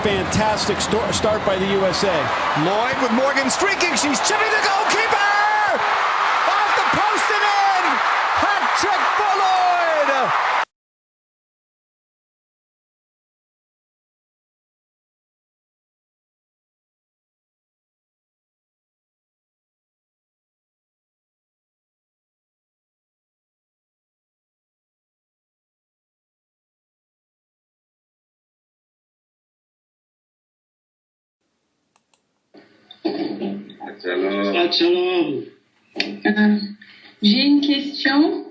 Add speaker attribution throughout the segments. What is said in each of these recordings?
Speaker 1: fantastic start by the USA.
Speaker 2: Lloyd with Morgan streaking. She's chipping the goalkeeper! Off the post and in! Hat trick for Lloyd!
Speaker 3: Shalom. J'ai une question.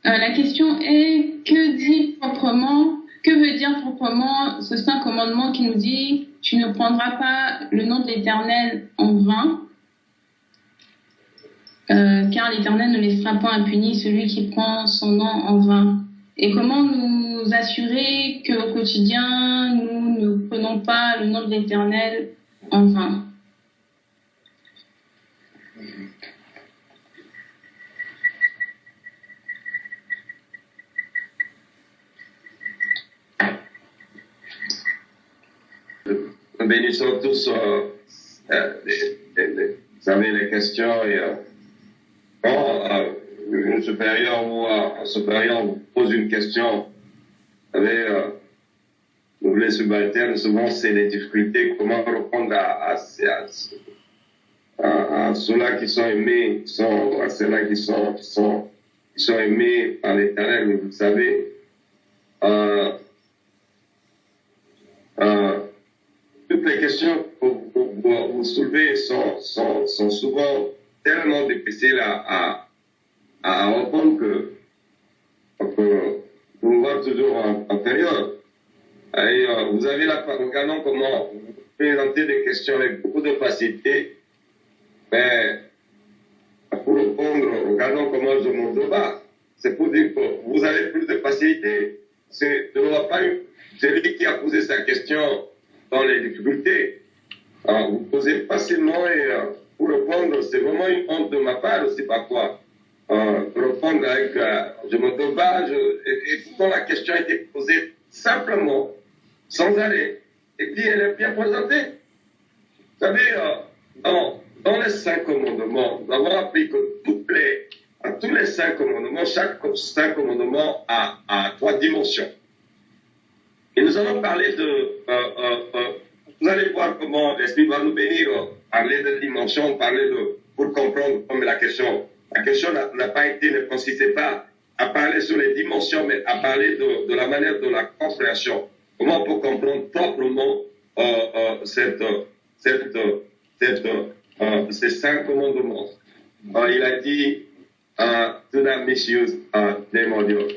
Speaker 3: La question est que veut dire proprement ce saint commandement qui nous dit « Tu ne prendras pas le nom de l'Éternel en vain, car l'Éternel ne laissera pas impuni celui qui prend son nom en vain. » Et comment nous assurer qu'au quotidien, nous ne prenons pas le nom de l'Éternel en vain?
Speaker 4: Nous bénissons tous vous savez, les questions. Et, quand une supérieure ou un supérieur vous pose une question, vous savez, nous les subalternes, souvent c'est les difficultés, comment répondre à ceux-là qui sont aimés, à ceux-là qui sont aimés par l'Éternel, vous savez. Toutes les questions que vous soulevez sont souvent tellement difficiles à répondre que vous voyez toujours en période. Et vous avez là, regardons comment vous présentez des questions avec beaucoup de facilité, mais pour répondre, regardons comment je me débat. C'est pour dire que vous avez plus de facilité. C'est celui qui a posé sa question dans les difficultés. Vous posez facilement et pour répondre, c'est vraiment une honte de ma part aussi parfois. Répondre avec je me débat, et pourtant la question a été posée simplement, sans arrêt, et puis elle est bien présentée. Vous savez, dans les 5 commandements, nous avons appris que tous les 5 commandements, chaque 5 commandements a 3 dimensions. Et nous allons parler vous allez voir comment l'Esprit va nous bénir, parler de dimension, pour comprendre comme la question ne consistait pas à parler sur les dimensions, mais à parler de la manière de la compréhension. Comment on peut comprendre proprement ces 5 commandements. Il a dit, do not misuse name of God.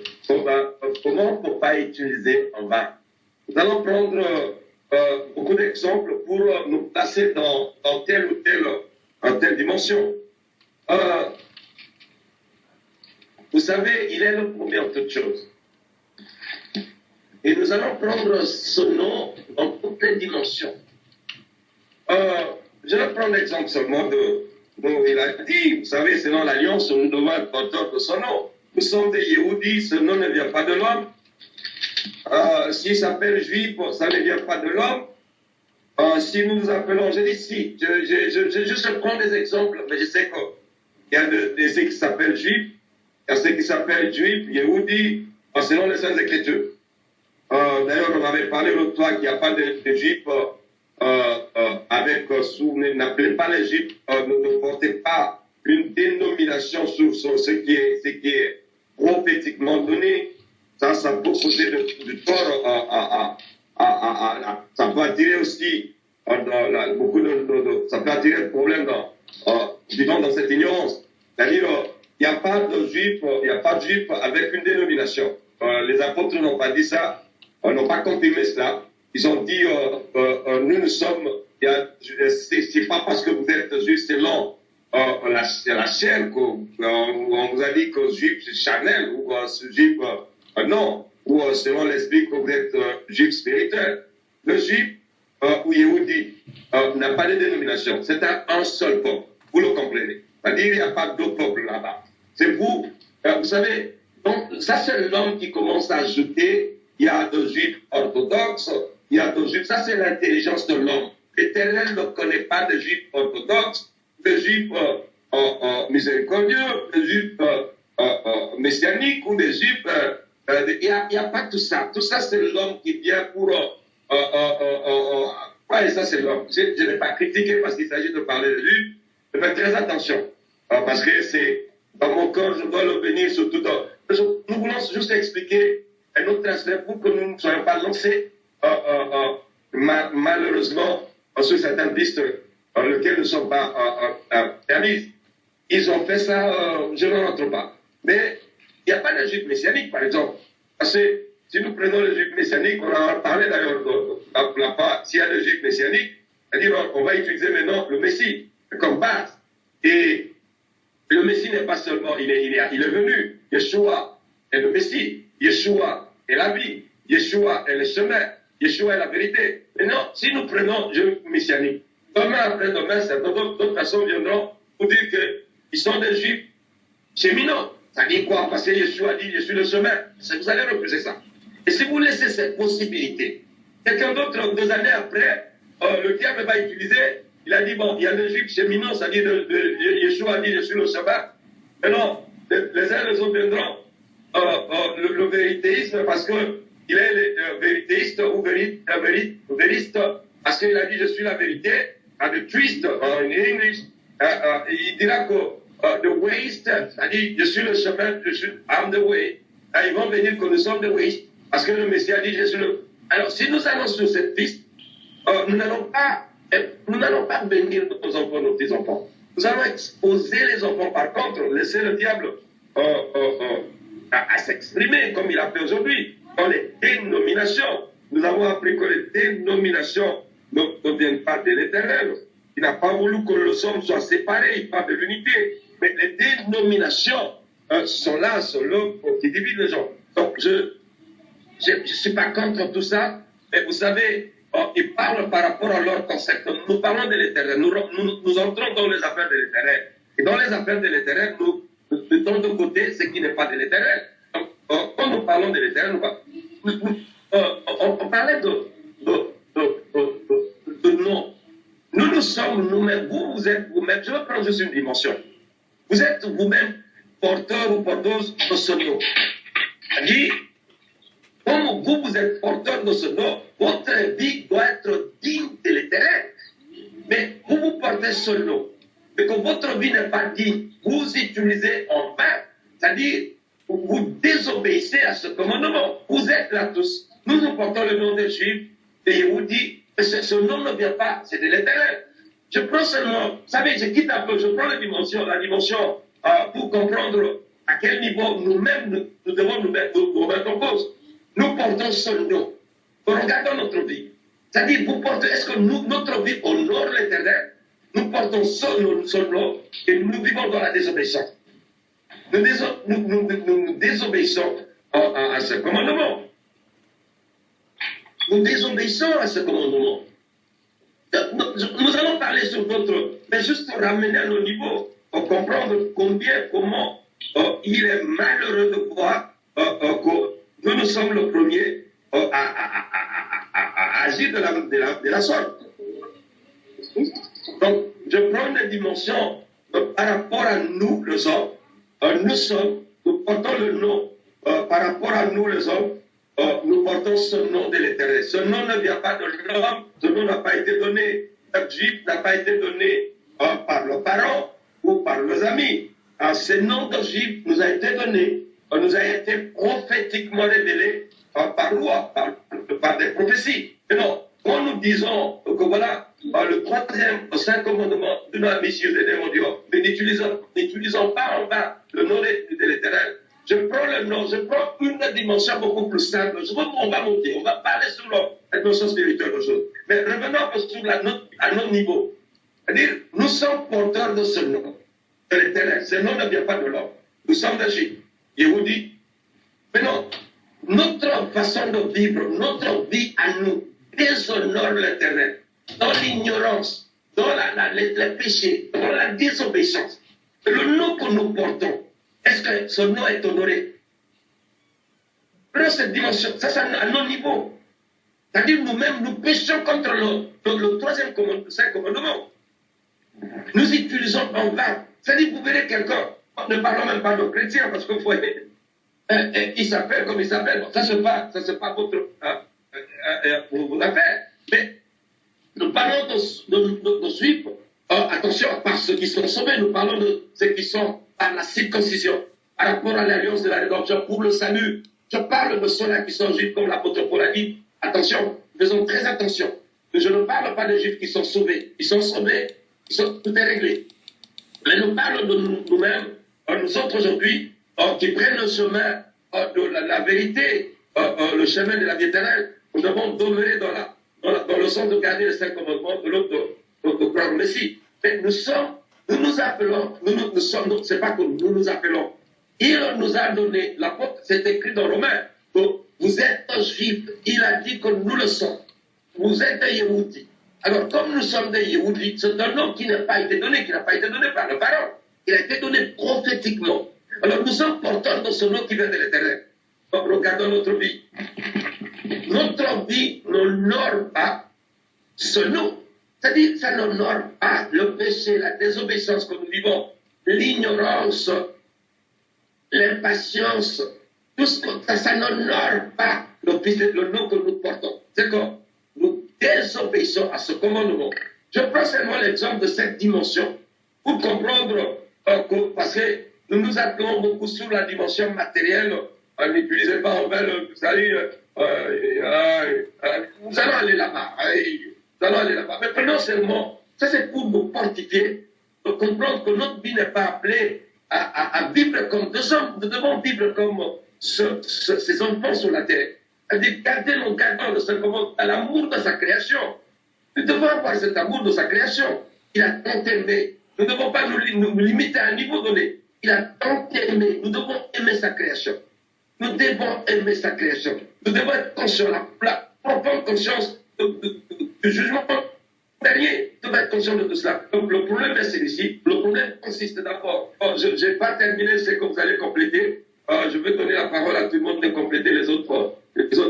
Speaker 4: Comment on ne peut pas utiliser en vain? Nous allons prendre beaucoup d'exemples pour nous placer dans telle ou telle dimension. Vous savez, il est le premier de toutes choses. Et nous allons prendre ce nom dans toutes les dimensions. Je vais prendre l'exemple seulement dont il a dit, vous savez, selon l'Alliance, nous devons être porteurs de son nom. Nous sommes des Yéhoudis, ce nom ne vient pas de l'homme. S'il s'appelle juif, ça ne vient pas de l'homme. Si nous nous appelons, je dis si, je prends des exemples, mais je sais qu'il y a ceux qui s'appellent juifs, il y a ceux qui s'appellent juifs, Yéhoudis, selon les Saintes Écritures. D'ailleurs, on avait parlé l'autre fois qu'il n'y a pas de juifs n'appelez pas les juifs, ne portez pas une dénomination sur ce qui est prophétiquement donné. Ça peut poser du tort ça peut attirer aussi ça peut attirer le problème dans cette ignorance. C'est-à-dire, il n'y a pas de juif avec une dénomination. Les apôtres n'ont pas dit ça, n'ont pas confirmé cela. Ils ont dit, nous sommes, c'est pas parce que vous êtes juif selon la chair qu'on vous a dit que juif c'est charnel ou juif non, ou selon l'esprit que vous êtes juif spirituel. Le juif ou Yéhoudi n'a pas de dénomination, c'est un seul peuple, vous le comprenez. C'est-à-dire qu'il n'y a pas d'autres peuples là-bas. C'est vous, vous savez, donc ça c'est l'homme qui commence à ajouter, il y a des juifs orthodoxes, il y a d'autres juifs. Ça, c'est l'intelligence de l'homme. L'Éternel ne connaît pas de juifs orthodoxes, de juifs miséricordieux, de juifs messianiques ou des juifs. Il n'y a pas tout ça. Tout ça, c'est l'homme qui vient pour. Ouais, ça, c'est l'homme. Je ne vais pas critiquer parce qu'il s'agit de parler de juifs. Je fais très attention. Parce que c'est dans mon cœur, je dois le bénir surtout dans. Nous voulons juste expliquer un autre aspect pour que nous ne soyons pas lancés malheureusement sur certaines pistes lesquelles ne sont pas permises. Ils ont fait ça, je n'en entre pas. Mais il n'y a pas de juif messianique, par exemple. Parce que si nous prenons le juif messianique, on en a parlé d'ailleurs là-bas, s'il y a le juif messianique, c'est-à-dire on va utiliser maintenant le Messie comme base. Et le Messie n'est pas seulement, il est venu. Yeshua est le Messie. Yeshua est la vie. Yeshua est le chemin. Yeshua est la vérité. Maintenant, si nous prenons le juif messianique, demain après demain, d'autres personnes viendront pour dire qu'ils sont des juifs cheminants. Ça dit quoi? Parce que Yeshua dit, je suis le chemin. Vous allez refuser ça. Et si vous laissez cette possibilité, quelqu'un d'autre, 2 années après, le diable va utiliser, il a dit, bon, il y a le juif cheminant, ça dit, Yeshua dit, je suis le chemin. Mais non, les uns les autres viendront, le véritéisme, parce qu'il est le véritéiste ou vériste, parce qu'il a dit, je suis la vérité, the twist in English, il dira que the waste, c'est-à-dire, je suis le chemin, I'm the way. Ils vont venir que nous sommes the waste, parce que le Messie a dit, je suis le. Alors, si nous allons sur cette piste, nous n'allons pas bénir nos enfants, nos petits-enfants. Nous allons exposer les enfants. Par contre, laisser le diable à s'exprimer comme il a fait aujourd'hui dans les dénominations. Nous avons appris que les dénominations ne viennent pas de l'Éternel. Il n'a pas voulu que le somme soit séparé, il parle de l'unité. Mais les dénominations sont là, sont là qui divident les gens. Donc, je ne suis pas contre tout ça, mais vous savez, ils parlent par rapport à leur concept. Nous parlons de l'Éternel, nous entrons dans les affaires de l'Éternel. Et dans les affaires de l'Éternel, nous mettons de côté ce qui n'est pas de l'Éternel. Quand nous parlons de l'Éternel, on parlait de non. Nous sommes nous-mêmes, vous êtes vous-même, je vais prendre juste une dimension. Vous êtes vous-même porteur ou porteuse de ce nom. C'est-à-dire, comme vous êtes porteur de ce nom, votre vie doit être digne de l'Éternel. Mais vous portez ce nom. Mais que votre vie n'est pas digne, vous utilisez en vain. C'est-à-dire, vous désobéissez à ce commandement. Vous êtes là tous. Nous portons le nom des Juifs, des Yéhoudis. Mais ce nom ne vient pas, c'est de l'Éternel. Je prends seulement, vous savez, je quitte un peu, je prends la dimension pour comprendre à quel niveau nous-mêmes, nous devons nous mettre en cause. Nous portons ce nom. Regardons notre vie. C'est-à-dire, est-ce que notre vie honore l'Éternel? Nous portons son nom et nous vivons dans la désobéissance. Nous désobéissons à ce commandement. Nous désobéissons à ce commandement. Nous allons parler sur d'autres, mais juste pour ramener à nos niveaux, pour comprendre comment il est malheureux de voir que nous sommes le premier à agir de la sorte. Donc, je prends des dimensions par rapport à nous, les hommes. Nous portons le nom par rapport à nous, les hommes. Nous portons ce nom de l'Éternel. Ce nom ne vient pas de l'homme, ce nom n'a pas été donné. Notre juif n'a pas été donné par nos parents ou par nos amis. Ce nom de juif nous a été donné, nous a été prophétiquement révélé par loi, par des prophéties. Mais non, quand nous disons que voilà, le 3e, 5 commandement de notre mission de démoniaux, mais n'utilisons pas en bas le nom de l'Éternel. Je prends le nom, je prends une dimension beaucoup plus simple. On va monter, on va parler sur la notion spirituelle de choses. Mais revenons sur à notre niveau. C'est-à-dire, nous sommes porteurs de ce nom, de l'Éternel. Ce nom ne vient pas de l'homme. Nous sommes des Juifs, Yéhoudis. Mais non, notre façon de vivre, notre vie à nous, déshonore l'Éternel. Dans l'ignorance, dans les péchés, dans la désobéissance. Le nom que nous portons, est-ce que ce nom est honoré? Prenons cette dimension, ça c'est à nos niveaux. C'est-à-dire nous-mêmes, nous péchons contre le troisième commandement. Nous utilisons en vain. C'est-à-dire, vous verrez quelqu'un, ne parlons même pas de chrétiens, parce que vous voyez, il s'appelle comme il s'appelle. Bon, ça, c'est pas votre affaire. Mais nous parlons de suivre. Attention, par ceux qui sont sauvés, nous parlons de ceux qui sont par la circoncision, par rapport à l'alliance de la rédemption pour le salut. Je parle de ceux-là qui sont juifs, comme l'apôtre Paul a dit. Attention, faisons très attention. Je ne parle pas des juifs qui sont sauvés. Ils sont sauvés, tout est réglé. Mais nous parlons de nous-mêmes, nous autres aujourd'hui, qui prennent le chemin de la vérité, le chemin de la vie éternelle. Nous devons demeurer dans le sens de garder les 5 commandements de notre grand Messie. Mais nous nous appelons, c'est pas que nous nous appelons. Il nous a donné, l'apôtre, c'est écrit dans Romains, que vous êtes un juif, il a dit que nous le sommes. Vous êtes des Yéhoudis. Alors, comme nous sommes des Yéhoudis, c'est un nom qui n'a pas été donné par le pharaon. Il a été donné prophétiquement. Alors, nous sommes porteurs de ce nom qui vient de l'Éternel. Donc, regardons notre vie. Notre vie n'honore pas ce nom. C'est-à-dire, ça n'honore pas le péché, la désobéissance que nous vivons, l'ignorance, l'impatience, tout ça n'honore pas le nom que nous portons. C'est que nous désobéissons à ce commandement. Je prends seulement l'exemple de cette dimension pour comprendre parce que nous nous appelons beaucoup sur la dimension matérielle. N'utilisez pas en vain, vous allez, nous allons aller là-bas. Nous allons aller là-bas. Mais prenons seulement, ça c'est pour nous fortifier, de comprendre que notre vie n'est pas appelée à vivre comme deux hommes. Nous devons vivre comme ces enfants sur la terre. C'est-à-dire gardons de simplement à l'amour de sa création. Nous devons avoir cet amour de sa création. Il a tant aimé. Nous ne devons pas nous limiter à un niveau donné. Il a tant aimé. Nous devons aimer sa création. Nous devons aimer sa création. Nous devons être conscients, la profonde conscience du jugement dernier. Nous devons être conscients de tout cela. Donc le problème est celui-ci. Le problème consiste d'abord. Je n'ai pas terminé ce que vous allez compléter. Je vais donner la parole à tout le monde de compléter les autres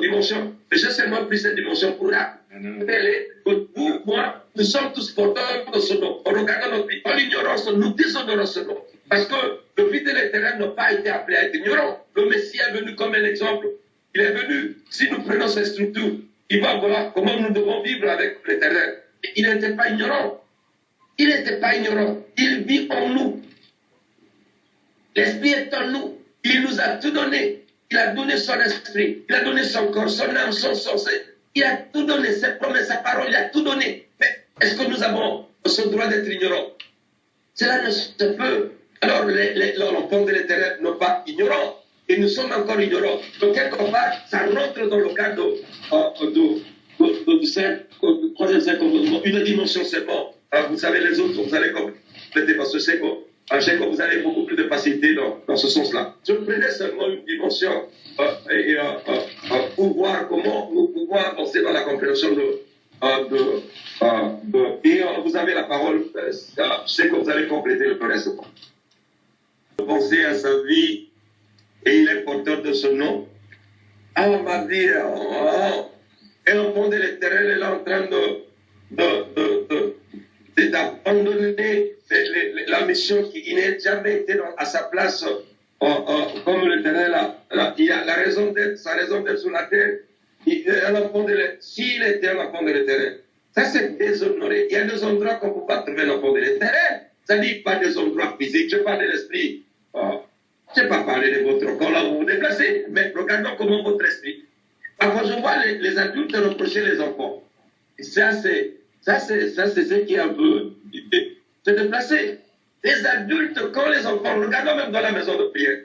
Speaker 4: dimensions. Mais j'ai seulement pris cette dimension pour rappeler que vous, moi, nous sommes tous porteurs de ce nom. En regardant notre vie, en l'ignorance, nous déshonorons ce nom. Parce que le fils de l'Éternel n'a pas été appelé à être ignorant. Le Messie est venu comme un exemple. Il est venu, si nous prenons cette structure, il va voir comment nous devons vivre avec l'Éternel. Il n'était pas ignorant. Il n'était pas ignorant. Il vit en nous. L'Esprit est en nous. Il nous a tout donné. Il a donné son esprit. Il a donné son corps, son âme, son sang. Il a tout donné. Ses promesses, sa parole, il a tout donné. Mais est-ce que nous avons ce droit d'être ignorants? Cela ne se peut. Alors, l'enfant de l'Éternel n'est pas ignorant. Et nous sommes encore ignorants. Donc, quelque part, ça rentre dans le cadre du troisième commandement. Une dimension, c'est bon. Vous savez, les autres, vous allez compléter parce que c'est bon. Je sais que vous avez beaucoup plus de facilité dans ce sens-là. Je prenais seulement une dimension pour voir comment nous pouvons avancer dans la compréhension et vous avez la parole. Je sais que vous allez compléter le reste. Penser à sa vie et il est porteur de ce nom. Ah, ma vie, et l'enfant de l'Éternel est en train d'abandonner la mission qui n'est jamais été à sa place comme l'Éternel il a la raison d'être, sa raison d'être sur la terre. S'il était un enfant de l'Éternel, ça c'est déshonoré. Il y a des endroits qu'on ne peut pas trouver l'enfant de l'Éternel. Ça ne dit pas des endroits physiques, je parle de l'esprit. Je n'ai pas parlé de votre corps là où vous vous déplacez, mais regardons comment votre esprit. Parfois je vois les adultes reprocher les enfants. Et ça c'est ce qui est un peu se déplacer. Les adultes, quand les enfants, regardons même dans la maison de prière,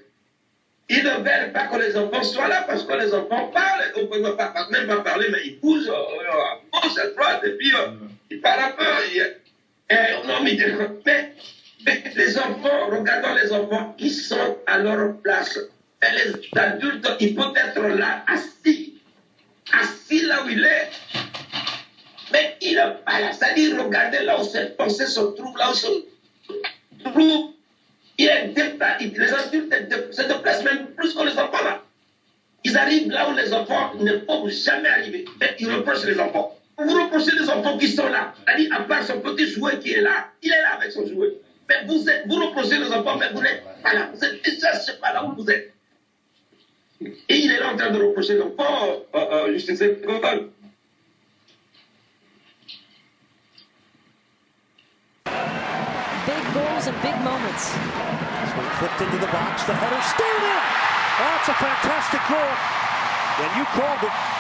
Speaker 4: ils ne veulent pas que les enfants soient là parce que les enfants parlent, on ne peut même pas parler, mais ils bougent à gauche, à droite, et puis ils parlent un peu. Mais les enfants, regardons les enfants qui sont à leur place. Et les adultes, ils peuvent être là, assis là où il est. Mais il n'est pas là. C'est-à-dire, regardez là où cette pensée se trouve, là où se trouve. Il est déplacé. Les adultes se déplacent même plus que les enfants là.
Speaker 5: Ils arrivent là où les enfants ne peuvent jamais arriver. Mais ils reprochent les enfants. Vous reprochez les enfants qui sont là. C'est-à-dire, à part son petit jouet qui est là, il est là avec son jouet. Mais vous reprochez les enfants, mais vous n'êtes pas là. Vous êtes déjà, je ne sais pas là où vous êtes. Et il est là en train de reprocher l'enfant, Justin Segal.
Speaker 6: Big goals and big moments.
Speaker 1: Clipped into the box, the header stayed in. That's a fantastic goal. And you called it.